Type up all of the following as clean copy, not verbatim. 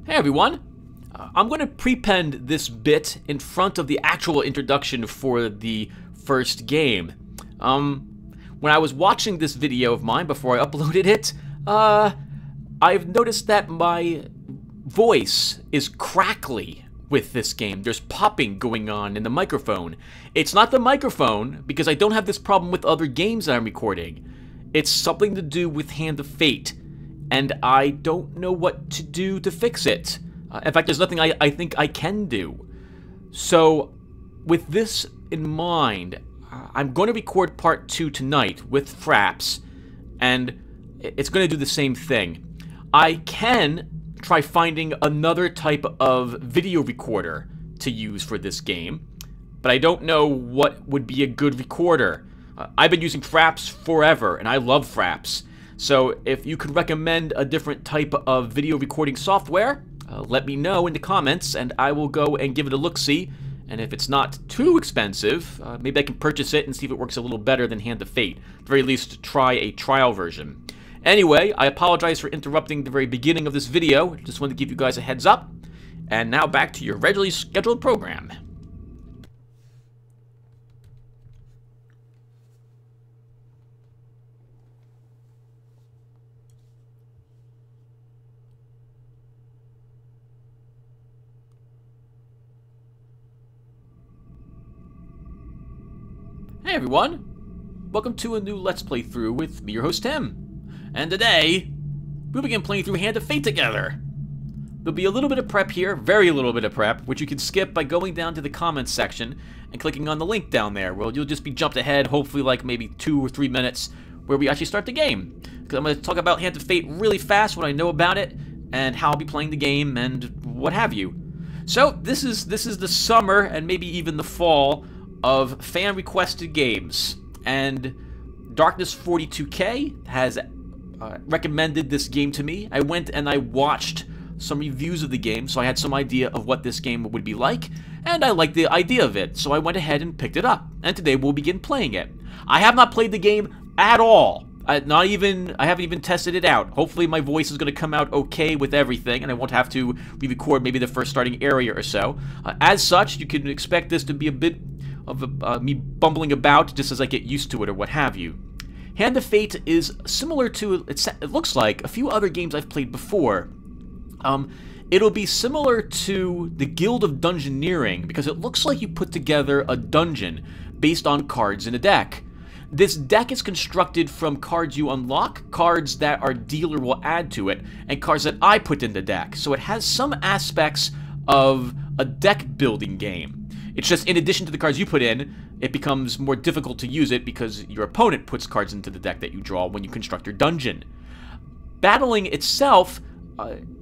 Hey everyone! I'm going to prepend this bit in front of the actual introduction for the first game. When I was watching this video of mine before I uploaded it, I've noticed that my voice is crackly with this game. There's popping going on in the microphone. It's not the microphone, because I don't have this problem with other games that I'm recording. It's something to do with Hand of Fate, and I don't know what to do to fix it. In fact, there's nothing I think I can do. So, with this in mind, I'm going to record part 2 tonight with Fraps, and it's going to do the same thing. I can try finding another type of video recorder to use for this game, but I don't know what would be a good recorder. I've been using Fraps forever, and I love Fraps. So if you could recommend a different type of video recording software, let me know in the comments, and I will go and give it a look-see. And if it's not too expensive, maybe I can purchase it and see if it works a little better than Hand of Fate. At the very least, try a trial version. Anyway, I apologize for interrupting the very beginning of this video. Just wanted to give you guys a heads up. And now back to your regularly scheduled program. Hey everyone! Welcome to a new Let's Play through with me, your host Tim. And today, we'll begin playing through Hand of Fate together. There'll be a little bit of prep here, very little bit of prep, which you can skip by going down to the comments section and clicking on the link down there, where you'll just be jumped ahead, hopefully like maybe 2 or 3 minutes, where we actually start the game. Because I'm going to talk about Hand of Fate really fast, what I know about it, and how I'll be playing the game, and what have you. So, this is the summer, and maybe even the fall, of fan-requested games, and Darkness42K has recommended this game to me. I went and I watched some reviews of the game, so I had some idea of what this game would be like, and I liked the idea of it, so I went ahead and picked it up, and today we'll begin playing it. I have not played the game at all. I haven't even tested it out. Hopefully my voice is going to come out okay with everything, and I won't have to re-record maybe the first starting area or so. As such, you can expect this to be a bit of me bumbling about just as I get used to it or what have you. Hand of Fate is similar to, it looks like, a few other games I've played before. It'll be similar to the Guild of Dungeoneering, because it looks like you put together a dungeon based on cards in a deck. This deck is constructed from cards you unlock, cards that our dealer will add to it, and cards that I put in the deck. So it has some aspects of a deck building game. It's just, in addition to the cards you put in, it becomes more difficult to use it because your opponent puts cards into the deck that you draw when you construct your dungeon. Battling itself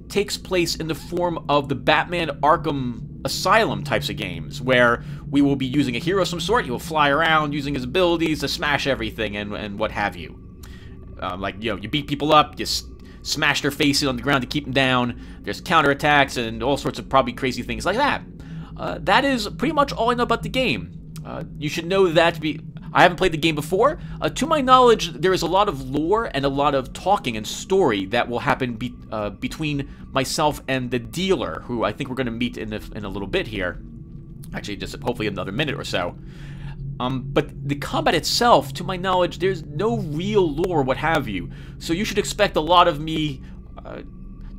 takes place in the form of the Batman Arkham Asylum types of games, where we will be using a hero of some sort. He will fly around using his abilities to smash everything and what have you. Like, you know, you beat people up, you smash their faces on the ground to keep them down. There's counterattacks and all sorts of probably crazy things like that. That is pretty much all I know about the game. You should know that I haven't played the game before. To my knowledge, there is a lot of lore and a lot of talking and story that will happen between myself and the dealer, who I think we're going to meet in a little bit here. Actually, just hopefully another minute or so. But the combat itself, to my knowledge, there's no real lore or what have you. So you should expect a lot of me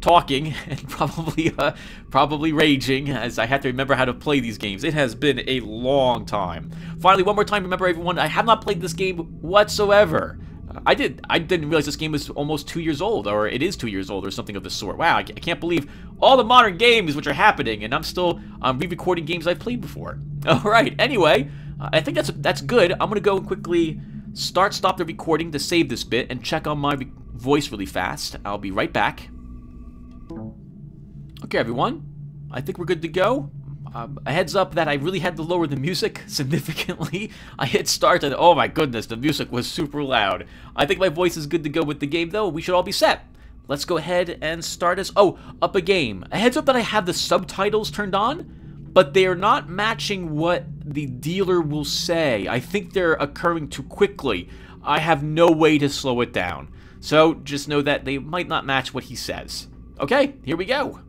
talking and probably raging, as I have to remember how to play these games. It has been a long time. Finally, one more time, remember everyone, I have not played this game whatsoever. I didn't realize this game was almost 2 years old, or it is 2 years old, or something of the sort. Wow, I can't believe all the modern games which are happening, and I'm still re-recording games I've played before. Alright, anyway, I think that's good. I'm gonna go and quickly stop the recording to save this bit, and check on my voice really fast. I'll be right back. Okay, everyone, I think we're good to go. A heads up that I really had to lower the music significantly. I hit start and oh my goodness, the music was super loud. I think my voice is good to go with the game though. We should all be set. Let's go ahead and start us. Oh, up a game. A heads up that I have the subtitles turned on, but they are not matching what the dealer will say. I think they're occurring too quickly. I have no way to slow it down. So just know that they might not match what he says. Okay, here we go.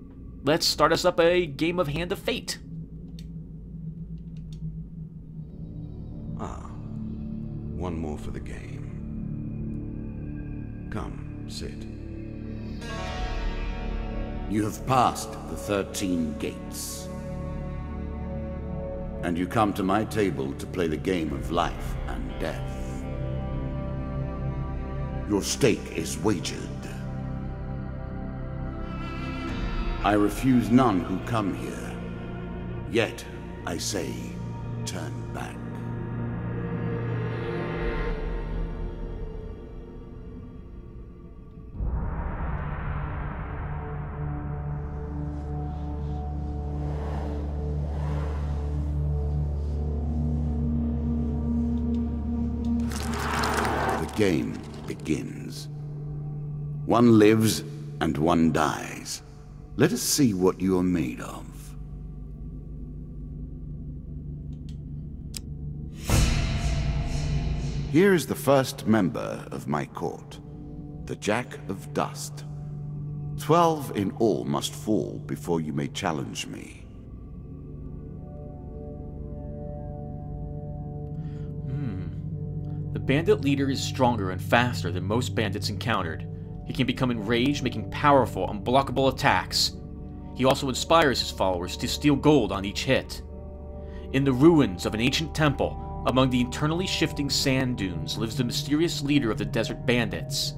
let's start us up a game of Hand of Fate. Ah, one more for the game. Come, sit. You have passed the 13 gates. And you come to my table to play the game of life and death. Your stake is wagered. I refuse none who come here. Yet, I say, turn back. The game begins. One lives and one dies. Let us see what you are made of. Here is the first member of my court, the Jack of Dust. 12 in all must fall before you may challenge me. The bandit leader is stronger and faster than most bandits encountered. He can become enraged, making powerful, unblockable attacks. He also inspires his followers to steal gold on each hit. In the ruins of an ancient temple, among the eternally shifting sand dunes, lives the mysterious leader of the desert bandits.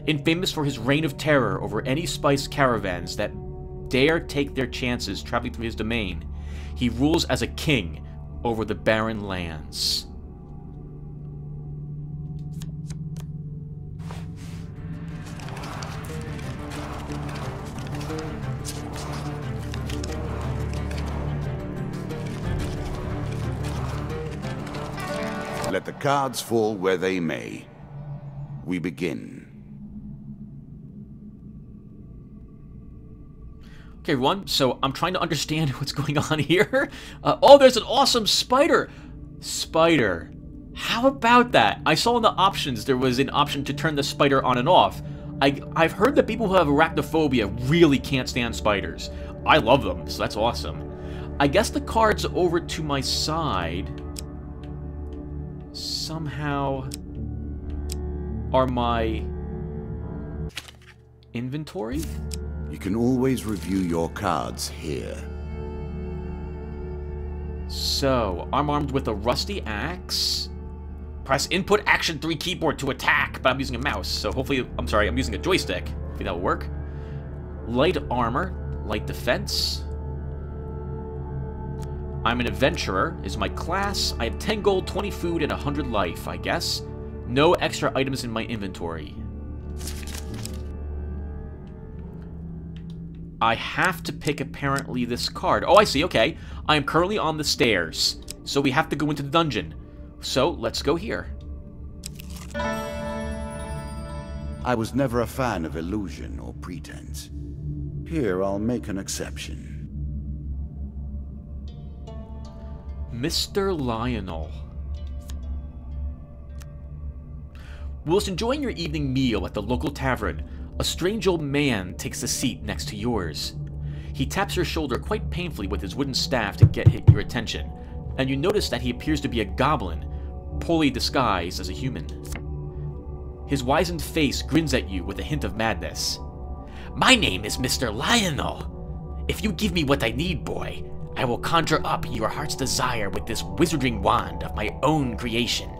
Infamous for his reign of terror over any spice caravans that dare take their chances traveling through his domain, he rules as a king over the barren lands. Let the cards fall where they may. We begin. Okay, everyone, so I'm trying to understand what's going on here. Oh, there's an awesome spider! Spider. How about that? I saw in the options there was an option to turn the spider on and off. I've heard that people who have arachnophobia really can't stand spiders. I love them, so that's awesome. I guess the cards over to my side somehow are my inventory? You can always review your cards here. So, I'm armed with a rusty axe. Press input action 3 keyboard to attack, but I'm using a mouse, so hopefully, I'm sorry, I'm using a joystick. Hopefully that will work. Light armor, light defense. I'm an adventurer, is my class. I have 10 gold, 20 food, and 100 life, I guess. No extra items in my inventory. I have to pick, apparently, this card. Oh, I see, okay. I am currently on the stairs, so we have to go into the dungeon. So, let's go here. I was never a fan of illusion or pretense. Here, I'll make an exception. Mr. Lionel. Whilst enjoying your evening meal at the local tavern, a strange old man takes a seat next to yours. He taps your shoulder quite painfully with his wooden staff to get your attention, and you notice that he appears to be a goblin, poorly disguised as a human. His wizened face grins at you with a hint of madness. "My name is Mr. Lionel. If you give me what I need, boy, I will conjure up your heart's desire with this wizarding wand of my own creation."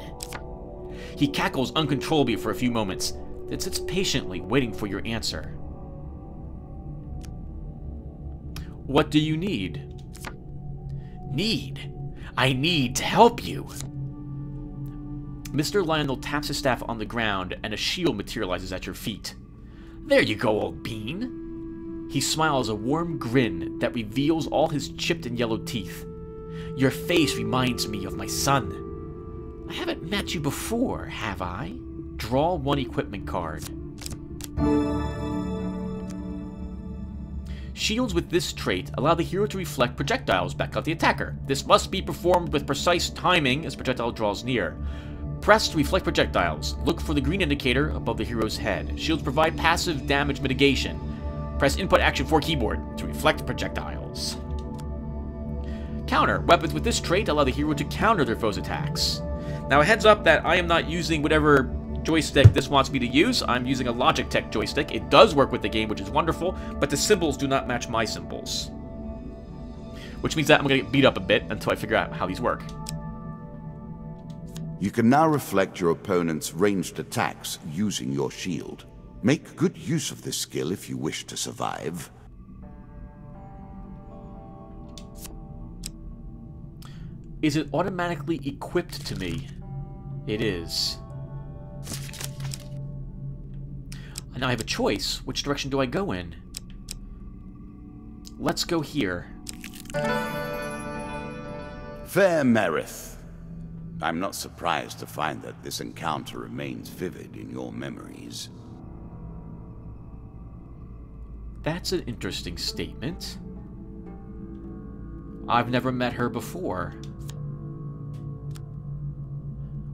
He cackles uncontrollably for a few moments, then sits patiently waiting for your answer. What do you need? Need? I need to help you. Mr. Lionel taps his staff on the ground and a shield materializes at your feet. There you go, old bean. He smiles a warm grin that reveals all his chipped and yellow teeth. Your face reminds me of my son. I haven't met you before, have I? Draw 1 equipment card. Shields with this trait allow the hero to reflect projectiles back at the attacker. This must be performed with precise timing as projectile draws near. Press to reflect projectiles. Look for the green indicator above the hero's head. Shields provide passive damage mitigation. Press input action 4 keyboard to reflect projectiles. Counter. Weapons with this trait allow the hero to counter their foes' attacks. Now, a heads up that I am not using whatever joystick this wants me to use. I'm using a Logitech joystick. It does work with the game, which is wonderful, but the symbols do not match my symbols. Which means that I'm going to get beat up a bit until I figure out how these work. You can now reflect your opponent's ranged attacks using your shield. Make good use of this skill if you wish to survive. Is it automatically equipped to me? It is. And now I have a choice. Which direction do I go in? Let's go here. Fair Merith. I'm not surprised to find that this encounter remains vivid in your memories. That's an interesting statement. I've never met her before.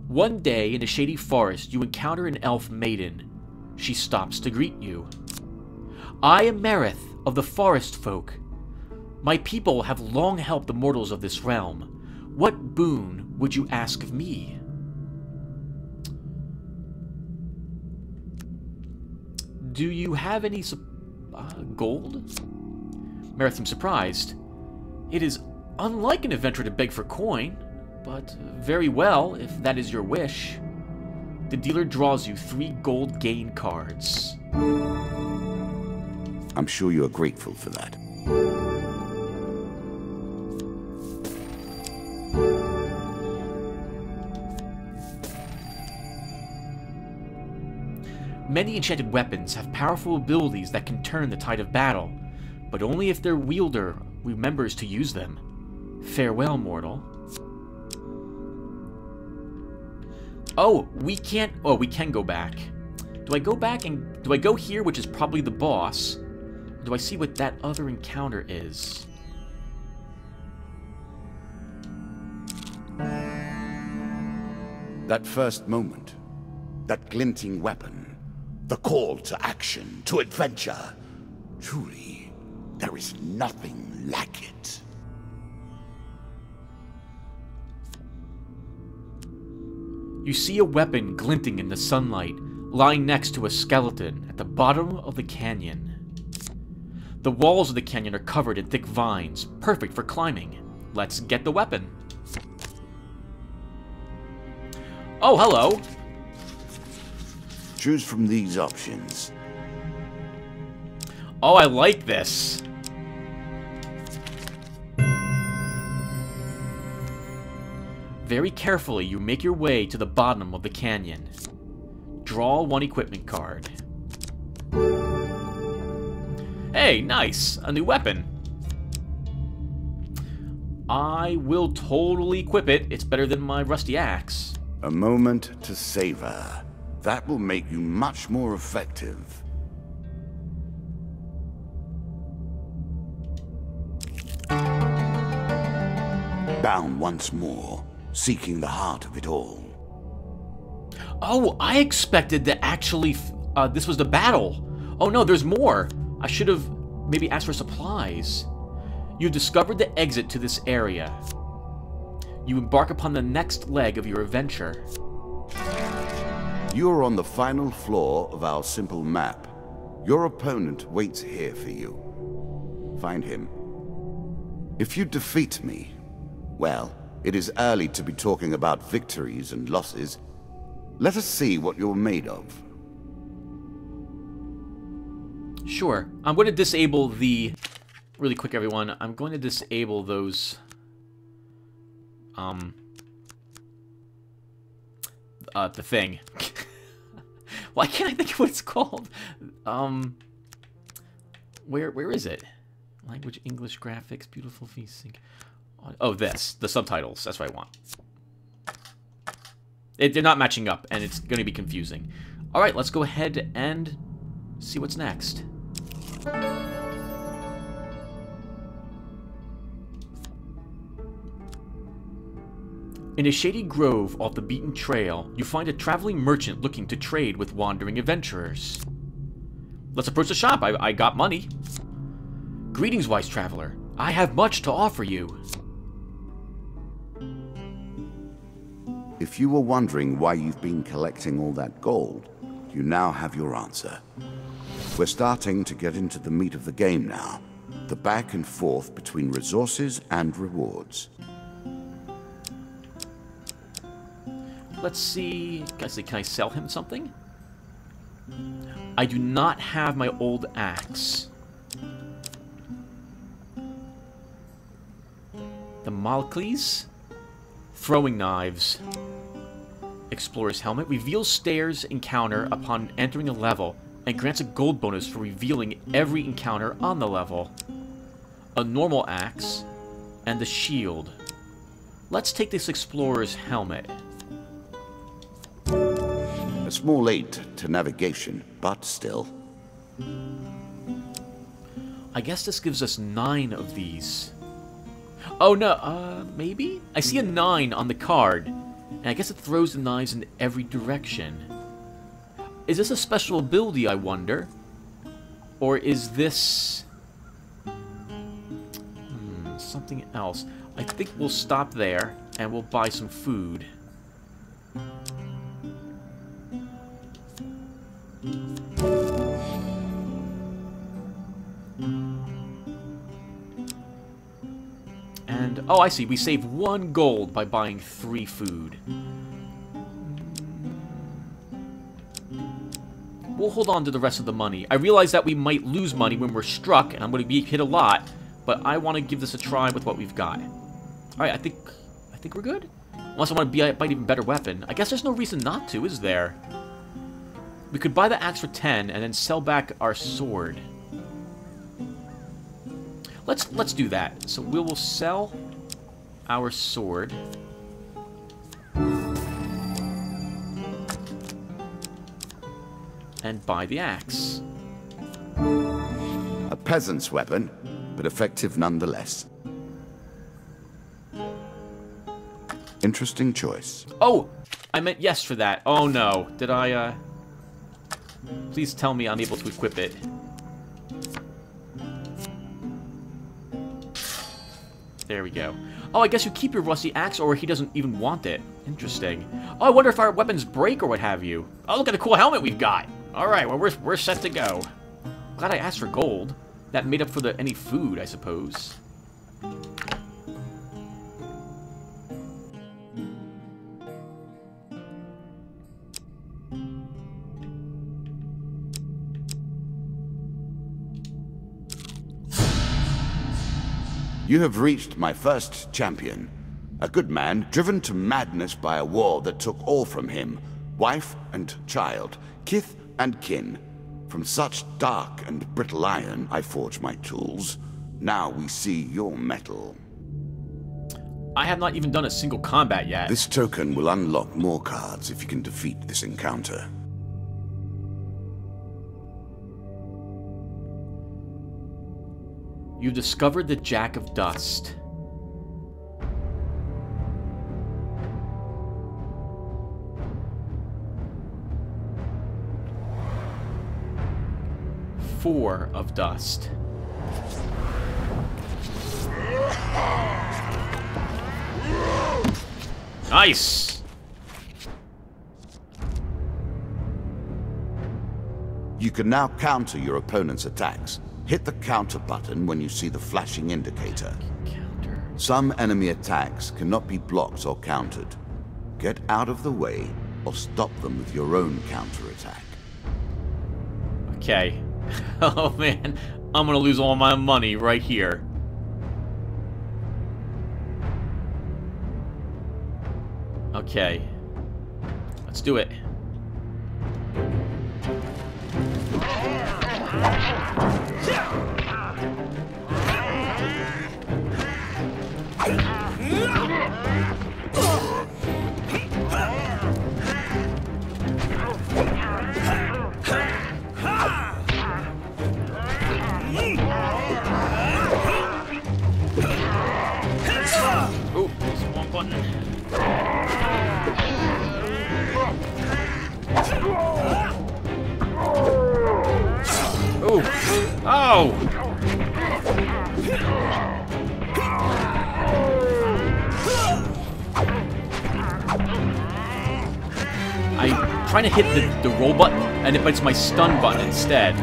One day in a shady forest, you encounter an elf maiden. She stops to greet you. I am Merith of the Forest Folk. My people have long helped the mortals of this realm. What boon would you ask of me? Do you have any gold? Merith seems surprised. It is unlike an adventurer to beg for coin, but very well, if that is your wish. The dealer draws you 3 gold gain cards. I'm sure you are grateful for that. Many enchanted weapons have powerful abilities that can turn the tide of battle, but only if their wielder remembers to use them. Farewell, mortal. Oh, we can't... Oh, we can go back. Do I go back and... Do I go here, which is probably the boss? Or do I see what that other encounter is? That first moment, that glinting weapon, the call to action, to adventure. Truly, there is nothing like it. You see a weapon glinting in the sunlight, lying next to a skeleton at the bottom of the canyon. The walls of the canyon are covered in thick vines, perfect for climbing. Let's get the weapon. Oh, hello! Choose from these options. Oh, I like this. Very carefully, you make your way to the bottom of the canyon. Draw 1 equipment card. Hey, nice! A new weapon. I will totally equip it. It's better than my rusty axe. A moment to savor. That will make you much more effective. Bound once more, seeking the heart of it all. Oh, I expected that actually this was the battle. Oh no, there's more. I should have maybe asked for supplies. You've discovered the exit to this area. You embark upon the next leg of your adventure. You are on the final floor of our simple map. Your opponent waits here for you. Find him. If you defeat me, well, it is early to be talking about victories and losses. Let us see what you're made of. Sure. I'm going to disable the... Really quick, everyone. I'm going to disable those... the thing. Why can't I think of what it's called? Where is it? Language, English, graphics, beautiful feasting. Oh, this. The subtitles. That's what I want. They're not matching up, and it's going to be confusing. Alright, let's go ahead and see what's next. In a shady grove off the beaten trail, you find a traveling merchant looking to trade with wandering adventurers. Let's approach the shop. I got money. Greetings, wise traveler. I have much to offer you. If you were wondering why you've been collecting all that gold, you now have your answer. We're starting to get into the meat of the game now. The back and forth between resources and rewards. Let's see. Can I sell him something? I do not have my old axe. The Malcles? Throwing knives. Explorer's helmet. Reveals stairs encounter upon entering a level and grants a gold bonus for revealing every encounter on the level. A normal axe. And the shield. Let's take this explorer's helmet. A small aid to navigation, but still. I guess this gives us 9 of these. Oh no, maybe? I see a 9 on the card, and I guess it throws the knives in every direction. Is this a special ability, I wonder? Or is this... something else? I think we'll stop there, and we'll buy some food. And, oh, I see. We save 1 gold by buying 3 food. We'll hold on to the rest of the money. I realize that we might lose money when we're struck, and I'm going to be hit a lot, but I want to give this a try with what we've got. Alright, I think we're good. Unless I want to buy an even better weapon. I guess there's no reason not to, is there? We could buy the axe for 10 and then sell back our sword. Let's do that. So we will sell our sword. And buy the axe. A peasant's weapon, but effective nonetheless. Interesting choice. Oh! I meant yes for that. Oh no. Did I, Please tell me I'm able to equip it. There we go. Oh, I guess you keep your rusty axe, or he doesn't even want it. Interesting. Oh, I wonder if our weapons break or what have you. Oh, look at the cool helmet we've got. Alright, well, we're set to go. Glad I asked for gold. That made up for any food, I suppose. You have reached my first champion. A good man, driven to madness by a war that took all from him. Wife and child, kith and kin. From such dark and brittle iron I forge my tools. Now we see your metal. I have not even done a single combat yet. This token will unlock more cards if you can defeat this encounter. You discovered the Jack of Dust. Four of dust. Nice! You can now counter your opponent's attacks. Hit the counter button when you see the flashing indicator. Counter. Some enemy attacks cannot be blocked or countered. Get out of the way or stop them with your own counterattack. Okay. Oh man, I'm gonna lose all my money right here. Okay. Let's do it. Oh, there's one button. Oh! I'm trying to hit the roll button, and it bites my stun button instead.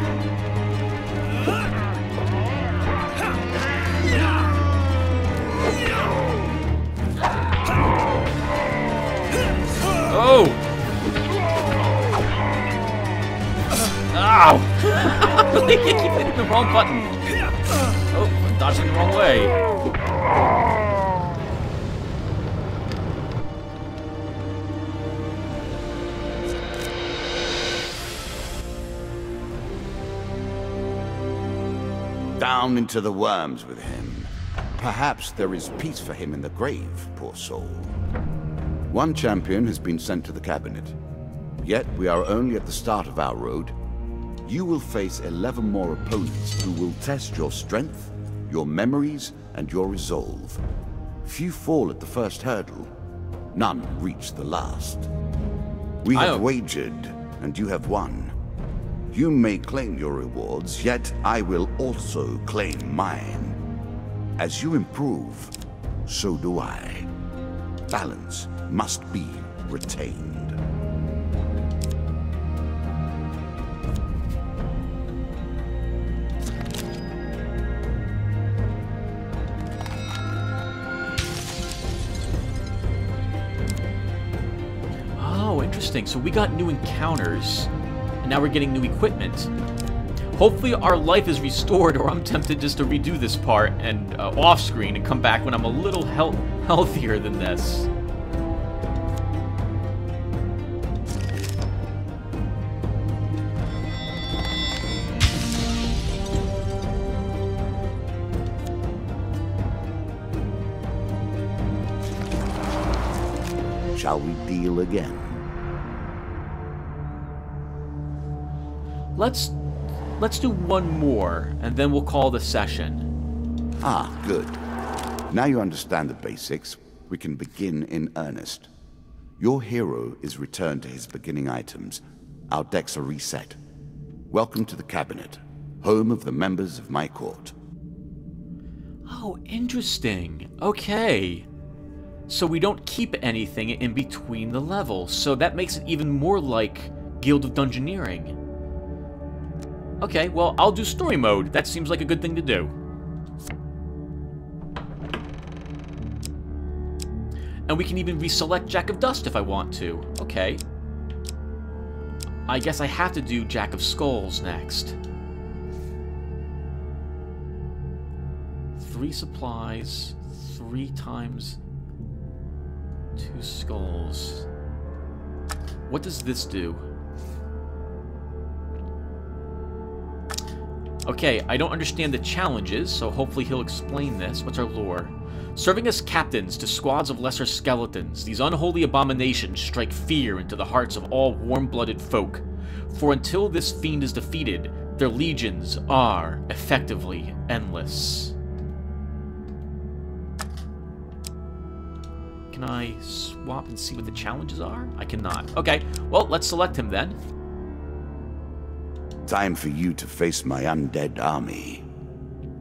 Oh! Ow! I keep hitting the wrong button. Oh, I'm dodging the wrong way. Down into the worms with him. Perhaps there is peace for him in the grave, poor soul. One champion has been sent to the cabinet. Yet we are only at the start of our road. You will face 11 more opponents who will test your strength, your memories, and your resolve. Few fall at the first hurdle. None reach the last. We have wagered, and you have won. You may claim your rewards, yet I will also claim mine. As you improve, so do I. Balance must be retained. Oh, interesting. So we got new encounters. Now we're getting new equipment. Hopefully our life is restored, or I'm tempted just to redo this part and off-screen and come back when I'm a little healthier than this. Shall we deal again? Let's do one more, and then we'll call the session. Ah, good. Now you understand the basics, we can begin in earnest. Your hero is returned to his beginning items. Our decks are reset. Welcome to the cabinet, home of the members of my court. Oh, interesting. Okay. So we don't keep anything in between the levels, so that makes it even more like Guild of Dungeoneering. Okay, well, I'll do story mode. That seems like a good thing to do. And we can even reselect Jack of Dust if I want to. Okay. I guess I have to do Jack of Skulls next. 3 supplies, 3 times 2 skulls. What does this do? Okay, I don't understand the challenges, so hopefully he'll explain this. What's our lore? Serving as captains to squads of lesser skeletons, these unholy abominations strike fear into the hearts of all warm-blooded folk. For until this fiend is defeated, their legions are effectively endless. Can I swap and see what the challenges are? I cannot. Okay, well, let's select him then. Time for you to face my undead army.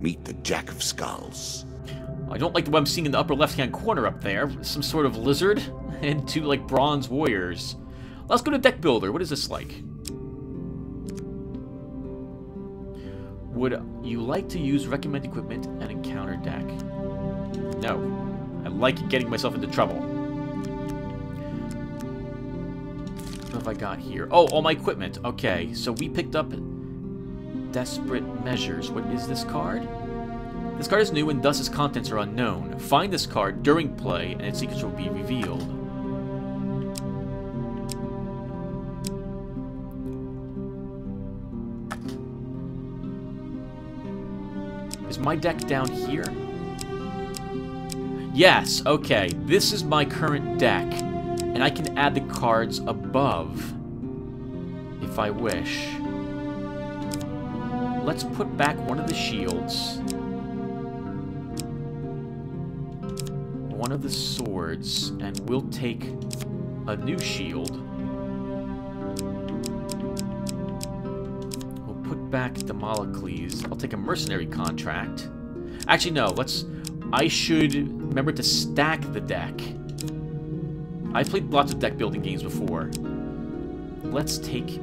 Meet the Jack of Skulls. I don't like what I'm seeing in the upper left-hand corner up there. Some sort of lizard and 2, like, bronze warriors. Let's go to Deck Builder. What is this like? Would you like to use recommend equipment and encounter deck? No. I like getting myself into trouble. What have I got here? Oh, all my equipment. Okay, so we picked up Desperate Measures. What is this card? This card is new and thus its contents are unknown. Find this card during play and its secrets will be revealed. Is my deck down here? Yes, okay. This is my current deck. And I can add the cards above if I wish. Let's put back one of the shields. One of the swords, and we'll take a new shield. We'll put back Damocles. I'll take a mercenary contract. Actually, no. I should remember to stack the deck. I've played lots of deck building games before. Let's take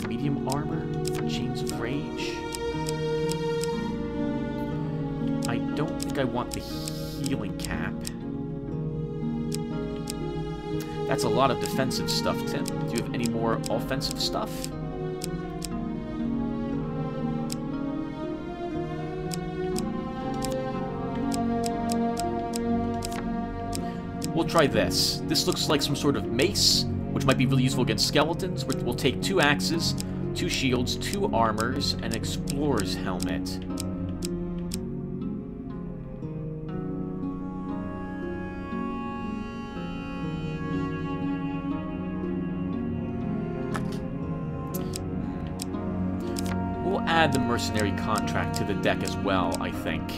medium armor for Chains of Rage. I don't think I want the healing cap. That's a lot of defensive stuff, Tim. Do you have any more offensive stuff? We'll try this. This looks like some sort of mace, which might be really useful against skeletons. We'll take 2 axes, 2 shields, 2 armors, and an explorer's helmet. We'll add the mercenary contract to the deck as well, I think.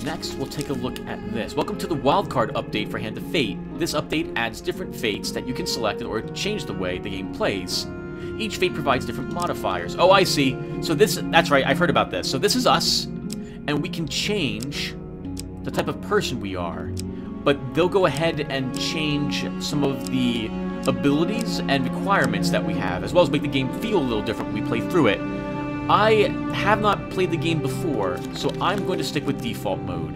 Next, we'll take a look at this. Welcome to the wildcard update for Hand of Fate. This update adds different fates that you can select in order to change the way the game plays. Each fate provides different modifiers. Oh, I see. So that's right, I've heard about this. So this is us, and we can change the type of person we are. But they'll go ahead and change some of the abilities and requirements that we have, as well as make the game feel a little different when we play through it. I have not played the game before, so I'm going to stick with default mode.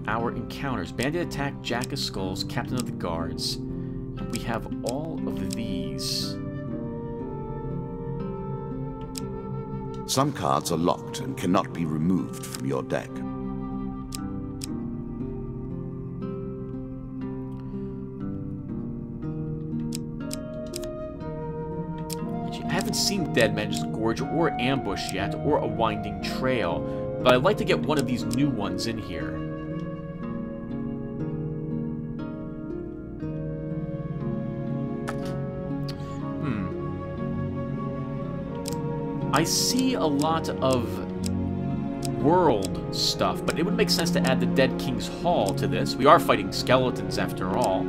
Our encounters. Bandit attack, Jack of Skulls, Captain of the Guards. And we have all of these. Some cards are locked and cannot be removed from your deck. I haven't seen Dead Man's Gorge or Ambush yet, or a Winding Trail, but I'd like to get one of these new ones in here. I see a lot of world stuff, but it would make sense to add the Dead King's Hall to this. We are fighting skeletons after all,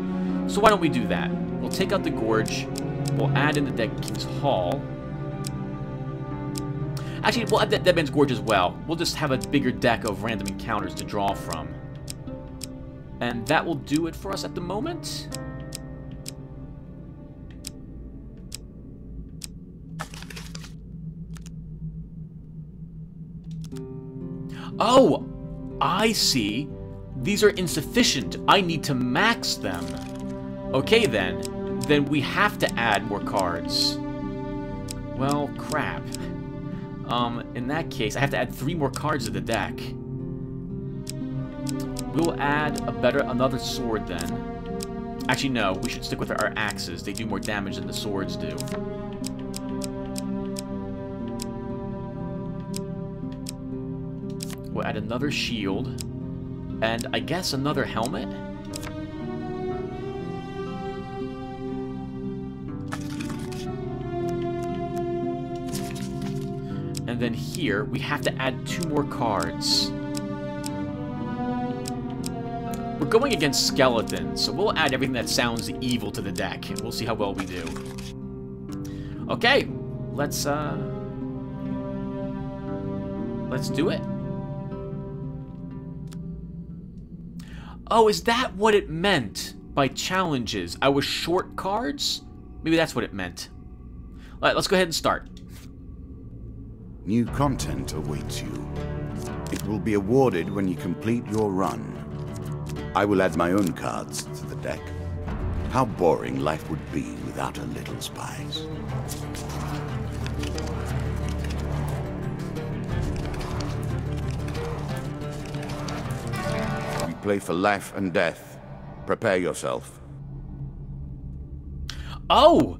so why don't we do that? We'll take out the Gorge. We'll add in the Dead King's Hall. Actually, we'll add the Dead Man's Gorge as well. We'll just have a bigger deck of random encounters to draw from. And that will do it for us at the moment. Oh! I see. These are insufficient. I need to max them. Okay, then. Then we have to add more cards. Well, crap. In that case, I have to add 3 more cards to the deck. We'll add another sword then. Actually, no, we should stick with our axes. They do more damage than the swords do. We'll add another shield. And I guess another helmet? And then here, we have to add 2 more cards. We're going against skeletons, so we'll add everything that sounds evil to the deck, and we'll see how well we do. Okay, let's do it. Oh, is that what it meant by challenges? I was short cards? Maybe that's what it meant. All right, let's go ahead and start. New content awaits you. It will be awarded when you complete your run. I will add my own cards to the deck. How boring life would be without a little spice. We play for life and death. Prepare yourself. Oh!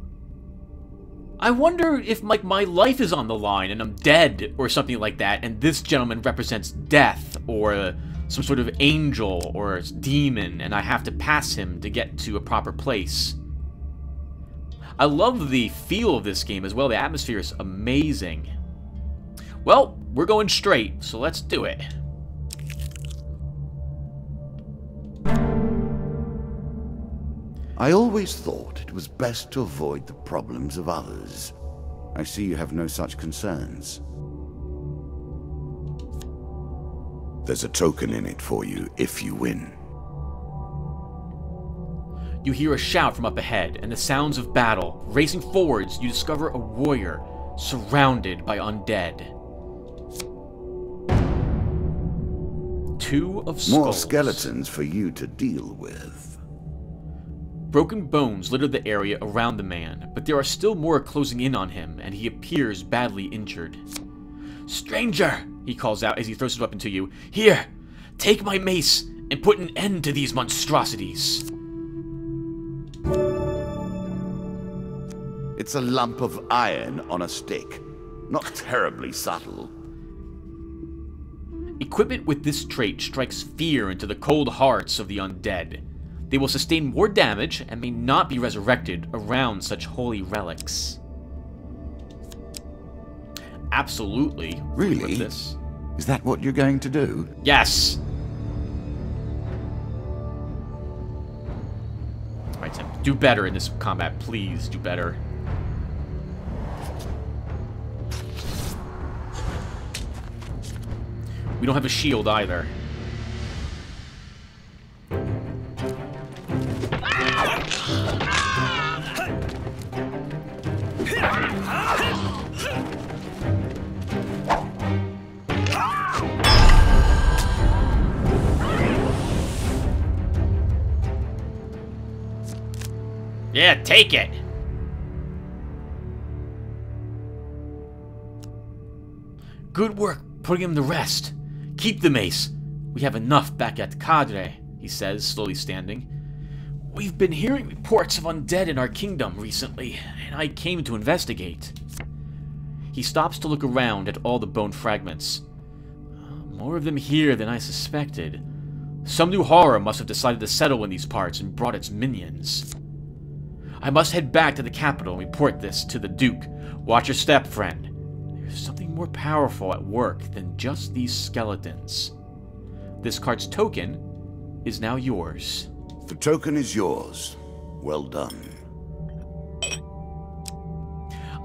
I wonder if my life is on the line and I'm dead or something like that, and this gentleman represents death or some sort of angel or demon, and I have to pass him to get to a proper place. I love the feel of this game as well. The atmosphere is amazing. Well, we're going straight, so let's do it. I always thought it was best to avoid the problems of others. I see you have no such concerns. There's a token in it for you if you win. You hear a shout from up ahead, and the sounds of battle. Racing forwards, you discover a warrior surrounded by undead. 2 of skulls. More skeletons for you to deal with. Broken bones litter the area around the man, but there are still more closing in on him, and he appears badly injured. "Stranger!" he calls out as he throws his weapon to you. "Here, take my mace and put an end to these monstrosities." It's a lump of iron on a stick. Not terribly subtle. Equipment with this trait strikes fear into the cold hearts of the undead. They will sustain more damage and may not be resurrected around such holy relics. Absolutely. Really? With this. Is that what you're going to do? Yes! Alright, Tim. Do better in this combat. Please, do better. We don't have a shield either. Yeah, take it! Good work putting him to rest. Keep the mace. We have enough back at Cadre, he says, slowly standing. We've been hearing reports of undead in our kingdom recently, and I came to investigate. He stops to look around at all the bone fragments. More of them here than I suspected. Some new horror must have decided to settle in these parts and brought its minions. I must head back to the capital and report this to the Duke. Watch your step, friend. There's something more powerful at work than just these skeletons. This card's token is now yours. The token is yours. Well done.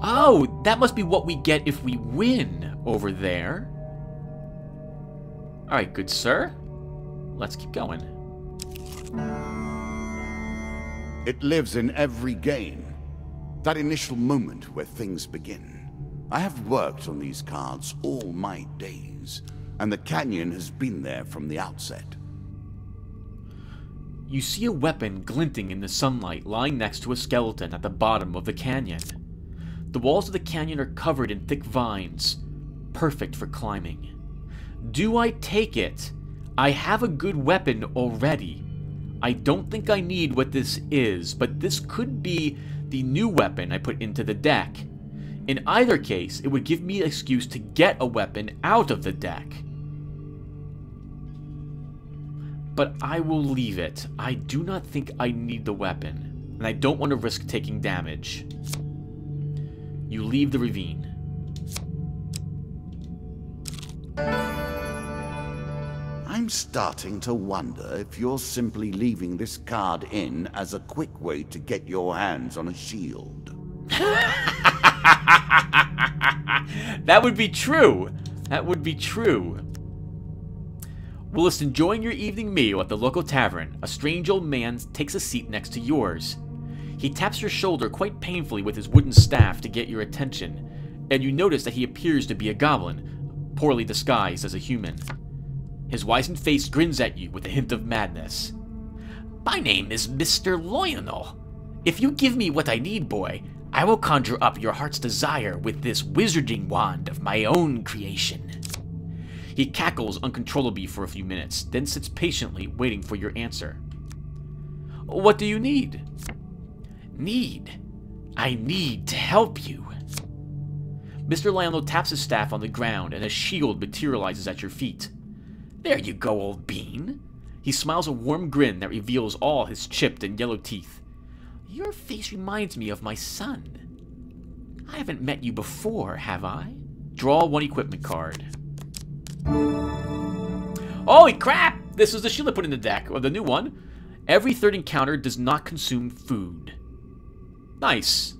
Oh, that must be what we get if we win over there. Alright, good sir. Let's keep going. It lives in every game. That initial moment where things begin. I have worked on these cards all my days, and the canyon has been there from the outset. You see a weapon glinting in the sunlight lying next to a skeleton at the bottom of the canyon. The walls of the canyon are covered in thick vines, perfect for climbing. Do I take it? I have a good weapon already. I don't think I need what this is, but this could be the new weapon I put into the deck. In either case, it would give me an excuse to get a weapon out of the deck. But I will leave it. I do not think I need the weapon, and I don't want to risk taking damage. You leave the ravine. I'm starting to wonder if you're simply leaving this card in as a quick way to get your hands on a shield. That would be true. That would be true. Whilst enjoying your evening meal at the local tavern, a strange old man takes a seat next to yours. He taps your shoulder quite painfully with his wooden staff to get your attention, and you notice that he appears to be a goblin, poorly disguised as a human. His wizened face grins at you with a hint of madness. My name is Mr. Lionel. If you give me what I need, boy, I will conjure up your heart's desire with this wizarding wand of my own creation. He cackles uncontrollably for a few minutes, then sits patiently waiting for your answer. What do you need? Need? I need to help you. Mr. Lionel taps his staff on the ground and a shield materializes at your feet. There you go, old bean. He smiles a warm grin that reveals all his chipped and yellow teeth. Your face reminds me of my son. I haven't met you before, have I? Draw one equipment card. Holy crap! This is the shield I put in the deck, or the new one. Every third encounter does not consume food. Nice.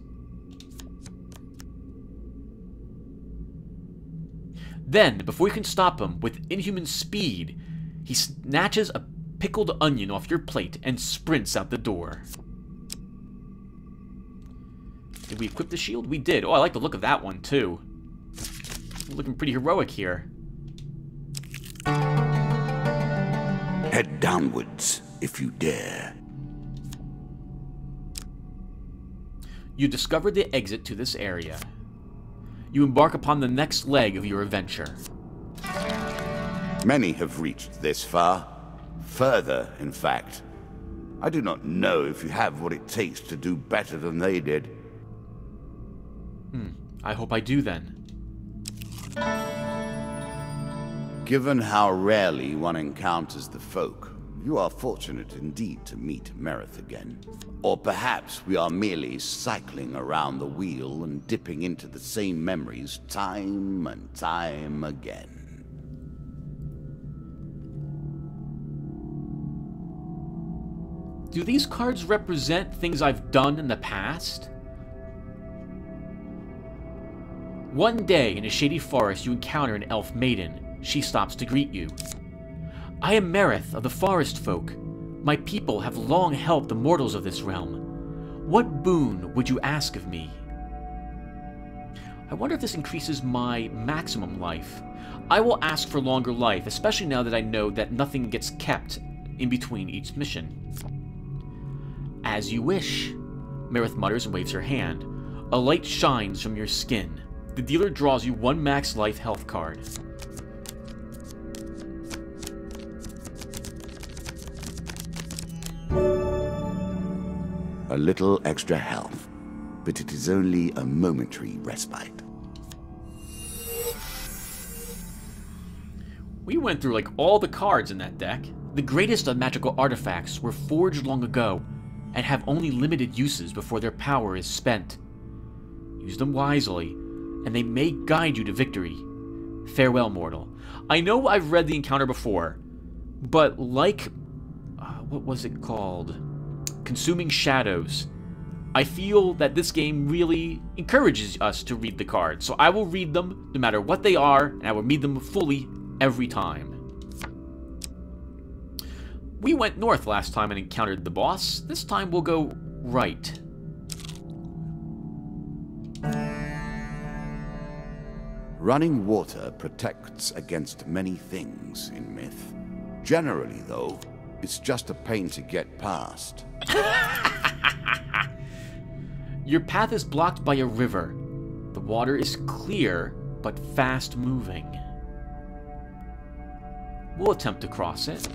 Then, before you can stop him, with inhuman speed, he snatches a pickled onion off your plate and sprints out the door. Did we equip the shield? We did. Oh, I like the look of that one, too. Looking pretty heroic here. Head downwards, if you dare. You discover the exit to this area. You embark upon the next leg of your adventure. Many have reached this far. Further, in fact. I do not know if you have what it takes to do better than they did. I hope I do then. Given how rarely one encounters the folk, you are fortunate indeed to meet Merith again. Or perhaps we are merely cycling around the wheel and dipping into the same memories time and time again. Do these cards represent things I've done in the past? One day, in a shady forest, you encounter an elf maiden. She stops to greet you. I am Merith of the Forest Folk. My people have long helped the mortals of this realm. What boon would you ask of me? I wonder if this increases my maximum life. I will ask for longer life, especially now that I know that nothing gets kept in between each mission. As you wish, Merith mutters and waves her hand. A light shines from your skin. The dealer draws you one max life health card. A little extra health, but it is only a momentary respite. We went through like all the cards in that deck. The greatest of magical artifacts were forged long ago and have only limited uses before their power is spent. Use them wisely, and they may guide you to victory. Farewell, mortal. I know I've read the encounter before, but like... what was it called? Consuming Shadows. I feel that this game really encourages us to read the cards, so I will read them no matter what they are, and I will read them fully every time. We went north last time and encountered the boss. This time we'll go right. Running water protects against many things in myth. Generally, though, it's just a pain to get past. Your path is blocked by a river. The water is clear, but fast-moving. We'll attempt to cross it.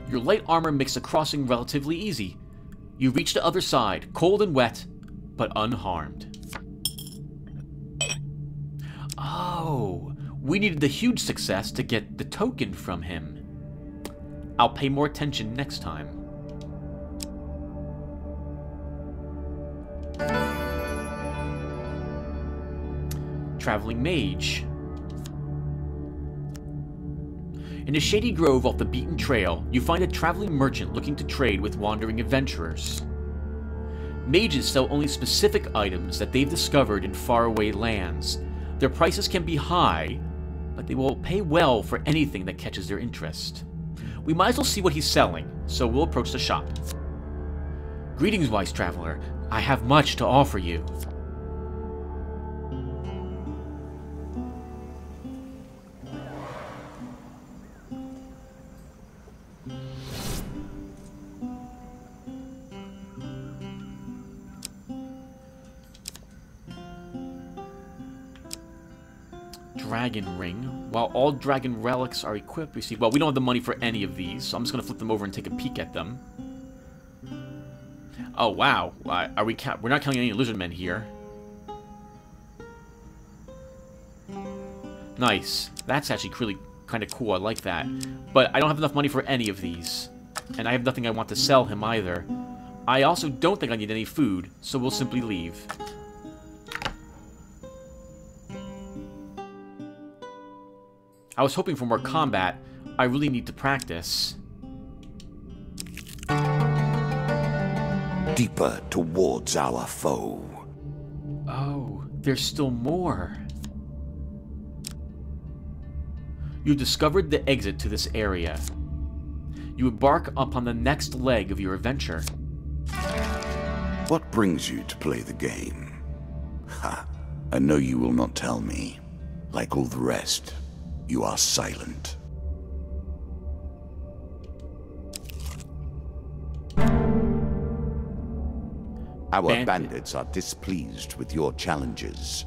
Your light armor makes the crossing relatively easy. You reach the other side, cold and wet, but unharmed. Oh, we needed the huge success to get the token from him. I'll pay more attention next time. Traveling Mage. In a shady grove off the beaten trail, you find a traveling merchant looking to trade with wandering adventurers. Mages sell only specific items that they've discovered in faraway lands. Their prices can be high, but they will pay well for anything that catches their interest. We might as well see what he's selling, so we'll approach the shop. Greetings, wise traveler. I have much to offer you. Dragon Ring. While all dragon relics are equipped, receive... Well, we don't have the money for any of these, so I'm just going to flip them over and take a peek at them. Oh, wow. We're not counting any lizardmen here. Nice. That's actually Kind of cool, I like that. But I don't have enough money for any of these. And I have nothing I want to sell him either. I also don't think I need any food, so we'll simply leave. I was hoping for more combat. I really need to practice. Deeper towards our foe. Oh, there's still more. You discovered the exit to this area. You embark upon the next leg of your adventure. What brings you to play the game? Ha! I know you will not tell me. Like all the rest, you are silent. Our bandits are displeased with your challenges.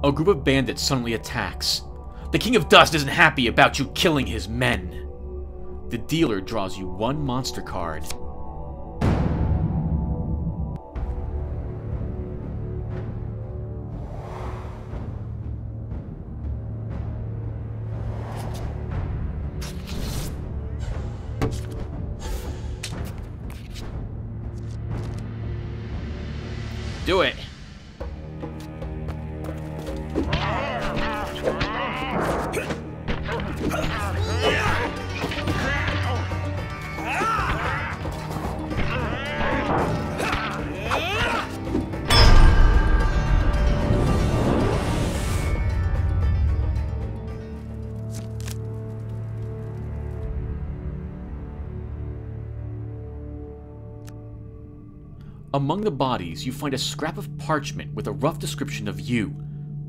A group of bandits suddenly attacks. The King of Dust isn't happy about you killing his men. The dealer draws you one monster card. Do it. Among the bodies, you find a scrap of parchment with a rough description of you,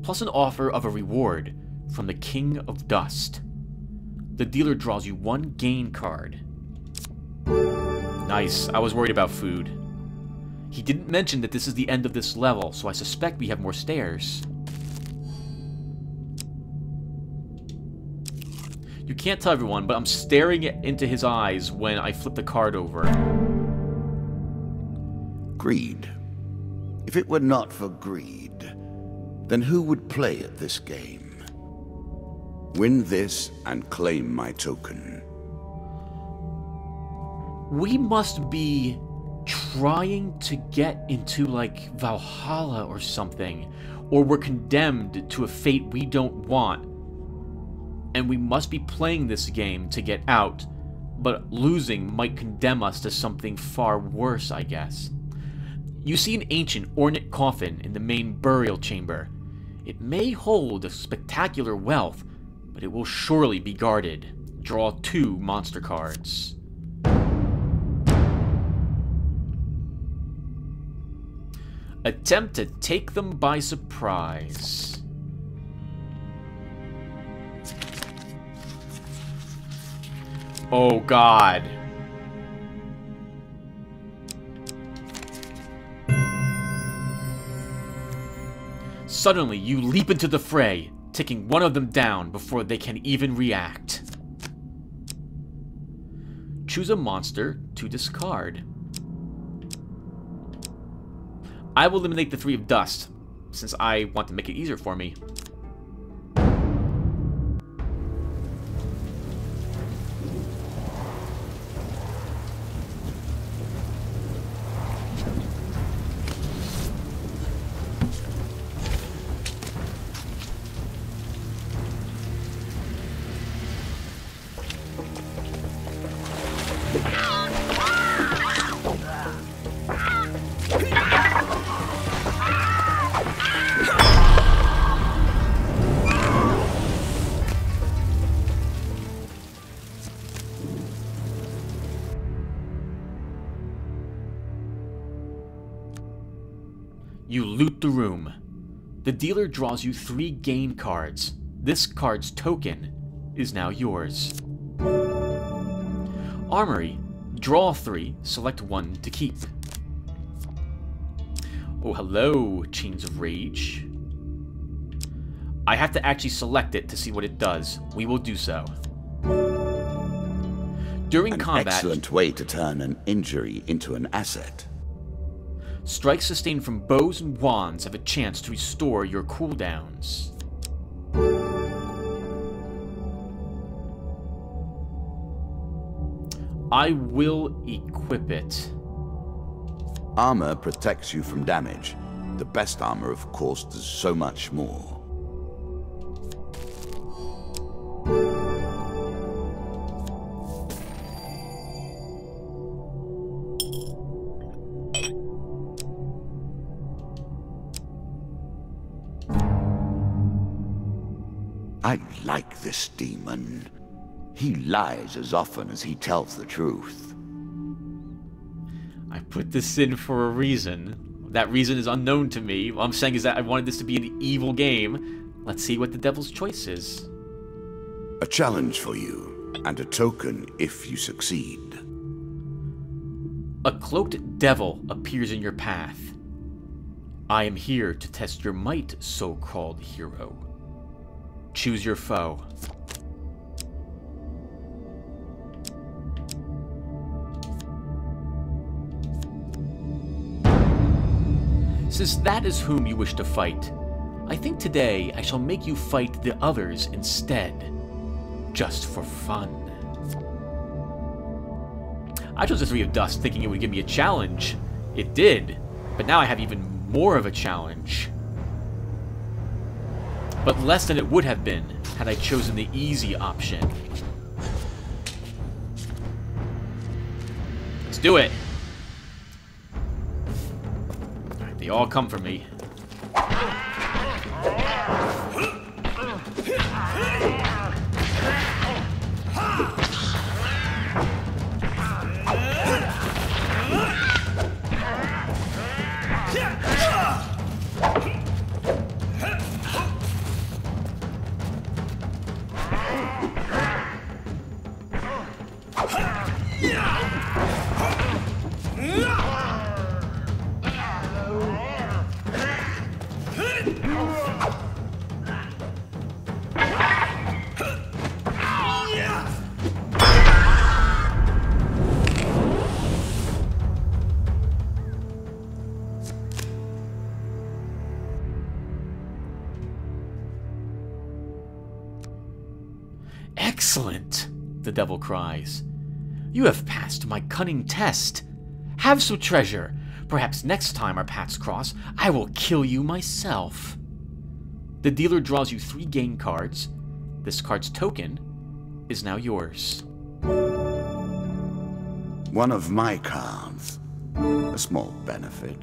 plus an offer of a reward from the King of Dust. The dealer draws you one gain card. Nice, I was worried about food. He didn't mention that this is the end of this level, so I suspect we have more stairs. You can't tell everyone, but I'm staring into his eyes when I flip the card over. Greed. If it were not for greed, then who would play at this game? Win this and claim my token. We must be trying to get into, like, Valhalla or something. Or we're condemned to a fate we don't want. And we must be playing this game to get out. But losing might condemn us to something far worse, I guess. You see an ancient, ornate coffin in the main burial chamber. It may hold a spectacular wealth, but it will surely be guarded. Draw 2 monster cards. Attempt to take them by surprise. Oh God. Suddenly, you leap into the fray, taking one of them down before they can even react. Choose a monster to discard. I will eliminate the 3 of dust, since I want to make it easier for me. You loot the room. The dealer draws you 3 gain cards. This card's token is now yours. Armory. Draw 3, select 1 to keep. Oh, hello, Chains of Rage. I have to actually select it to see what it does. We will do so. During combat... Excellent way to turn an injury into an asset. Strikes sustained from bows and wands have a chance to restore your cooldowns. I will equip it. Armor protects you from damage. The best armor, of course, does so much more. I like this demon. He lies as often as he tells the truth. I put this in for a reason. That reason is unknown to me. What I'm saying is that I wanted this to be an evil game. Let's see what the devil's choice is. A challenge for you, and a token if you succeed. A cloaked devil appears in your path. I am here to test your might, so-called hero. Choose your foe. Since that is whom you wish to fight, I think today I shall make you fight the others instead. Just for fun. I chose the Three of Dust thinking it would give me a challenge. It did, but now I have even more of a challenge. But less than it would have been had I chosen the easy option. Let's do it! Alright, they all come for me. Excellent, the devil cries. You have passed my cunning test. Have some treasure. Perhaps next time our paths cross, I will kill you myself. The dealer draws you 3 game cards. This card's token is now yours. One of my cards. A small benefit.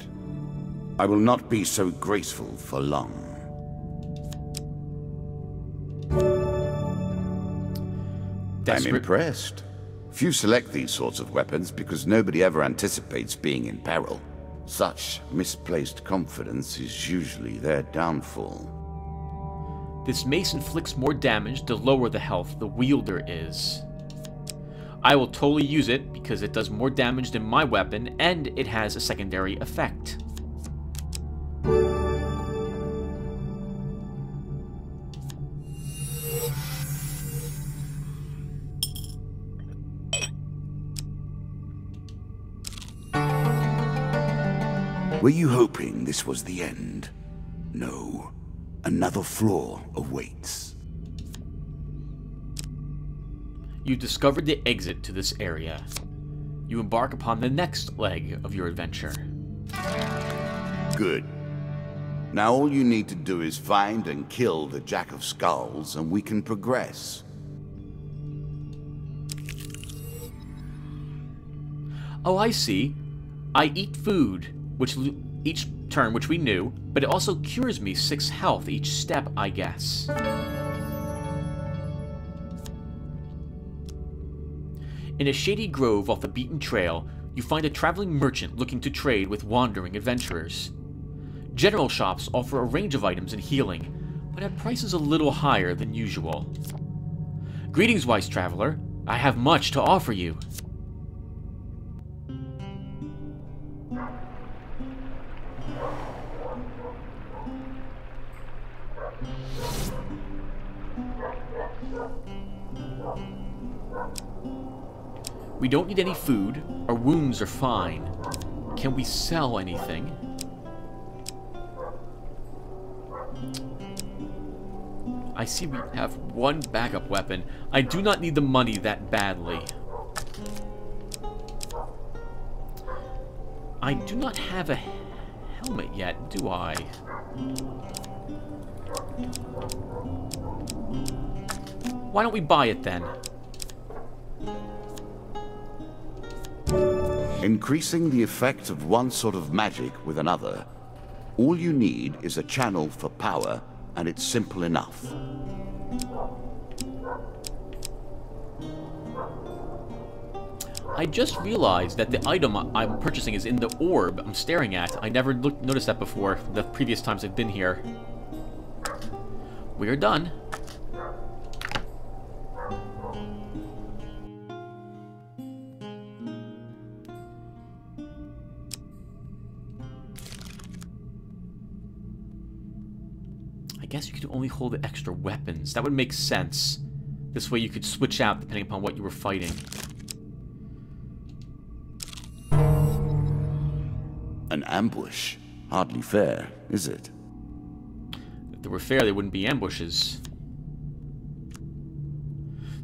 I will not be so graceful for long. I'm impressed. Few select these sorts of weapons because nobody ever anticipates being in peril. Such misplaced confidence is usually their downfall. This mace inflicts more damage the lower the health the wielder is. I will totally use it because it does more damage than my weapon and it has a secondary effect. Were you hoping this was the end? No. Another floor awaits. You discovered the exit to this area. You embark upon the next leg of your adventure. Good. Now all you need to do is find and kill the Jack of Skulls, and we can progress. Oh, I see. I eat food, which each turn, which we knew, but it also cures me 6 health each step, I guess. In a shady grove off the beaten trail, you find a traveling merchant looking to trade with wandering adventurers. General shops offer a range of items and healing, but at prices a little higher than usual. Greetings, wise traveler. I have much to offer you. We don't need any food. Our wounds are fine. Can we sell anything? I see we have one backup weapon. I do not need the money that badly. I do not have a helmet yet, do I? Why don't we buy it then? Increasing the effect of one sort of magic with another. All you need is a channel for power, and it's simple enough. I just realized that the item I'm purchasing is in the orb I'm staring at. I never noticed that before the previous times I've been here. We are done. I guess you could only hold the extra weapons. That would make sense. This way you could switch out depending upon what you were fighting. An ambush? Hardly fair, is it? If they were fair, they wouldn't be ambushes.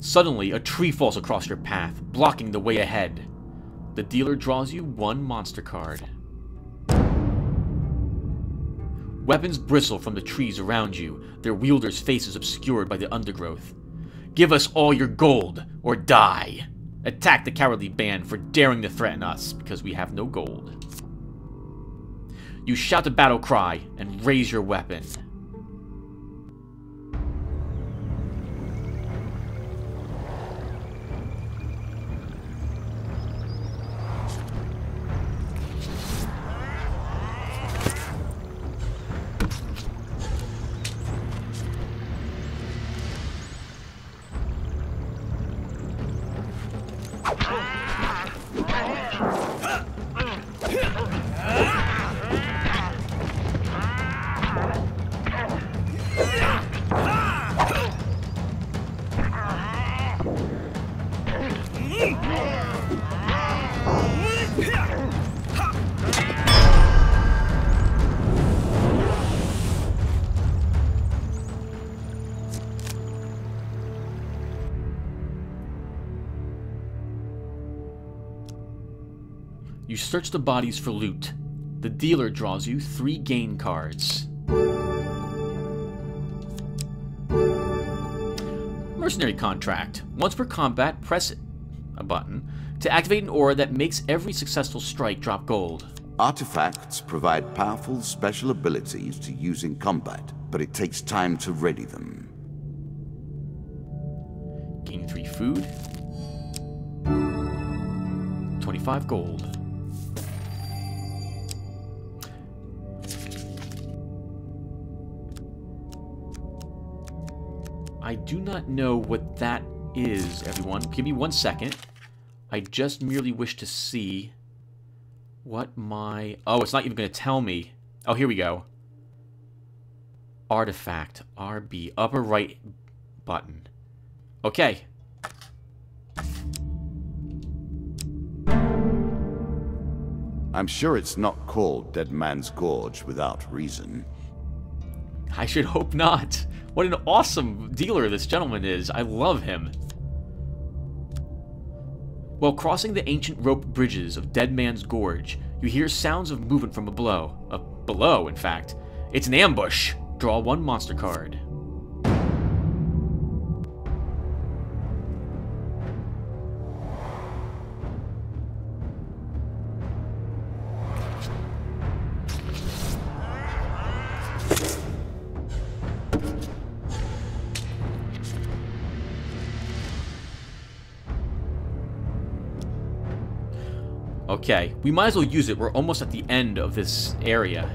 Suddenly, a tree falls across your path, blocking the way ahead. The dealer draws you one monster card. Weapons bristle from the trees around you, their wielders' faces obscured by the undergrowth. Give us all your gold, or die! Attack the cowardly band for daring to threaten us, because we have no gold. You shout a battle cry and raise your weapon. You search the bodies for loot. The dealer draws you 3 gain cards. Mercenary contract. Once per combat, press a button to activate an aura that makes every successful strike drop gold. Artifacts provide powerful special abilities to use in combat, but it takes time to ready them. Gain 3 food. 25 gold. I do not know what that is, everyone. Give me 1 second. I just merely wish to see what my... Oh, it's not even going to tell me. Oh, here we go. Artifact. RB. Upper right button. Okay. I'm sure it's not called Dead Man's Gorge without reason. I should hope not. What an awesome dealer this gentleman is. I love him. While crossing the ancient rope bridges of Dead Man's Gorge, you hear sounds of movement from below. Below, in fact. It's an ambush. Draw 1 monster card. Okay, we might as well use it. We're almost at the end of this area.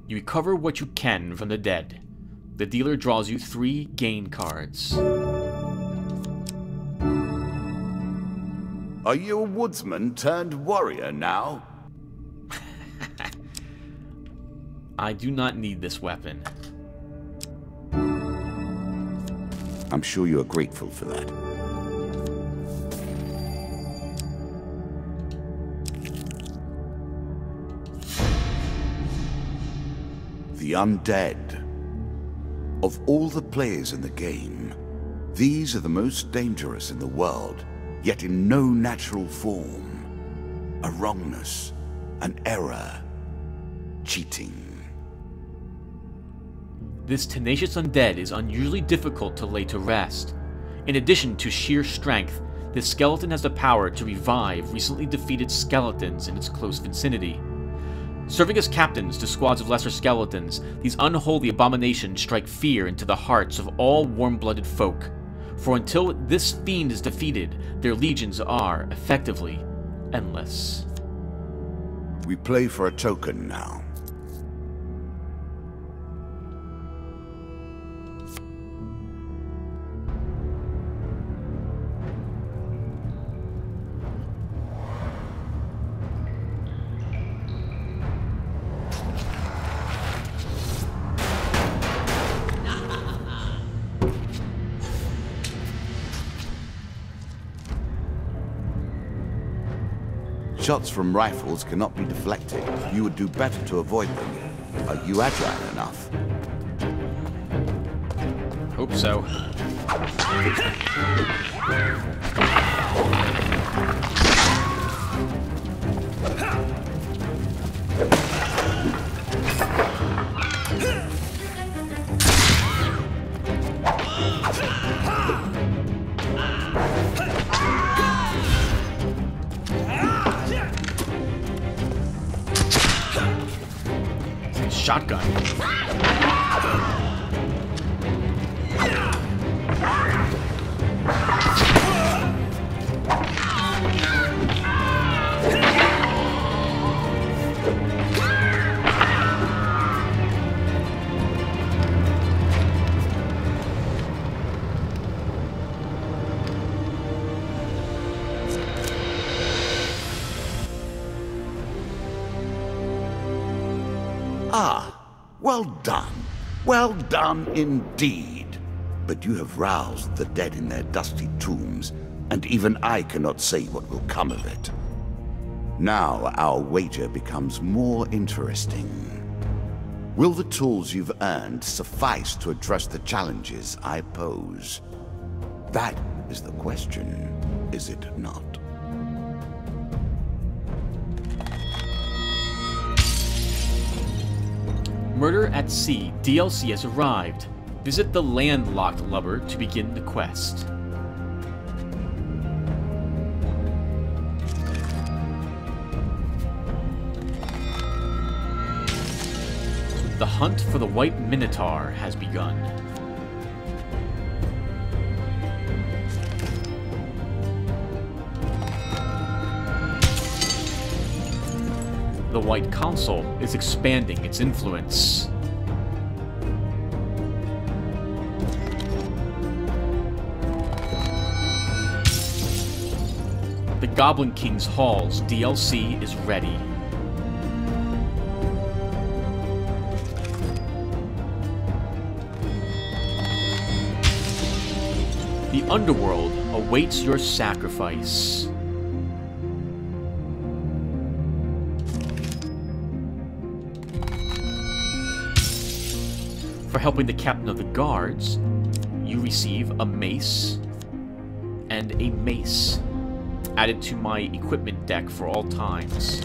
You recover what you can from the dead. The dealer draws you 3 gain cards. Are you a woodsman turned warrior now? I do not need this weapon. I'm sure you are grateful for that. The undead. Of all the players in the game, these are the most dangerous in the world, yet in no natural form. A wrongness, an error, cheating. This tenacious undead is unusually difficult to lay to rest. In addition to sheer strength, this skeleton has the power to revive recently defeated skeletons in its close vicinity. Serving as captains to squads of lesser skeletons, these unholy abominations strike fear into the hearts of all warm-blooded folk. For until this fiend is defeated, their legions are, effectively, endless. We play for a token now. Shots from rifles cannot be deflected. You would do better to avoid them. Are you agile enough? Hope so. Shotgun. Ah, well done. Well done indeed. But you have roused the dead in their dusty tombs, and even I cannot say what will come of it. Now our wager becomes more interesting. Will the tools you've earned suffice to address the challenges I pose? That is the question, is it not? Murder at Sea DLC has arrived. Visit the landlocked lubber to begin the quest. The hunt for the White Minotaur has begun. The White Council is expanding its influence. The Goblin King's Halls DLC is ready. The Underworld awaits your sacrifice. For helping the captain of the guards, you receive a mace and a mace, added to my equipment deck for all times.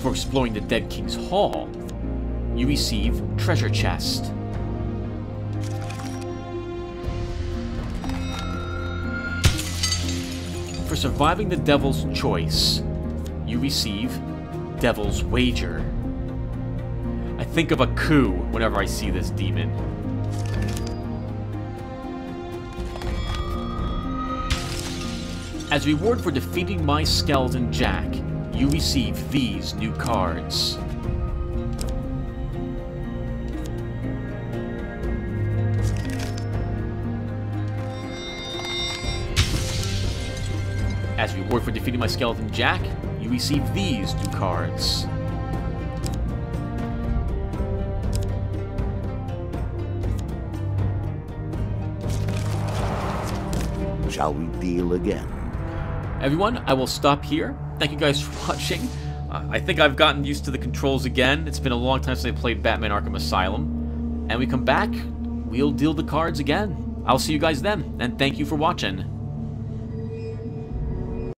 For exploring the Dead King's Hall, you receive treasure chest. For surviving the Devil's Choice, you receive Devil's Wager. I think of a coup whenever I see this demon. As reward for defeating my skeleton Jack, you receive these new cards. As a reward for defeating my Skeleton Jack, you receive these new cards. Shall we deal again? Everyone, I will stop here. Thank you guys for watching. I think I've gotten used to the controls again. It's been a long time since I played Batman Arkham Asylum. And we come back, we'll deal the cards again. I'll see you guys then, and thank you for watching.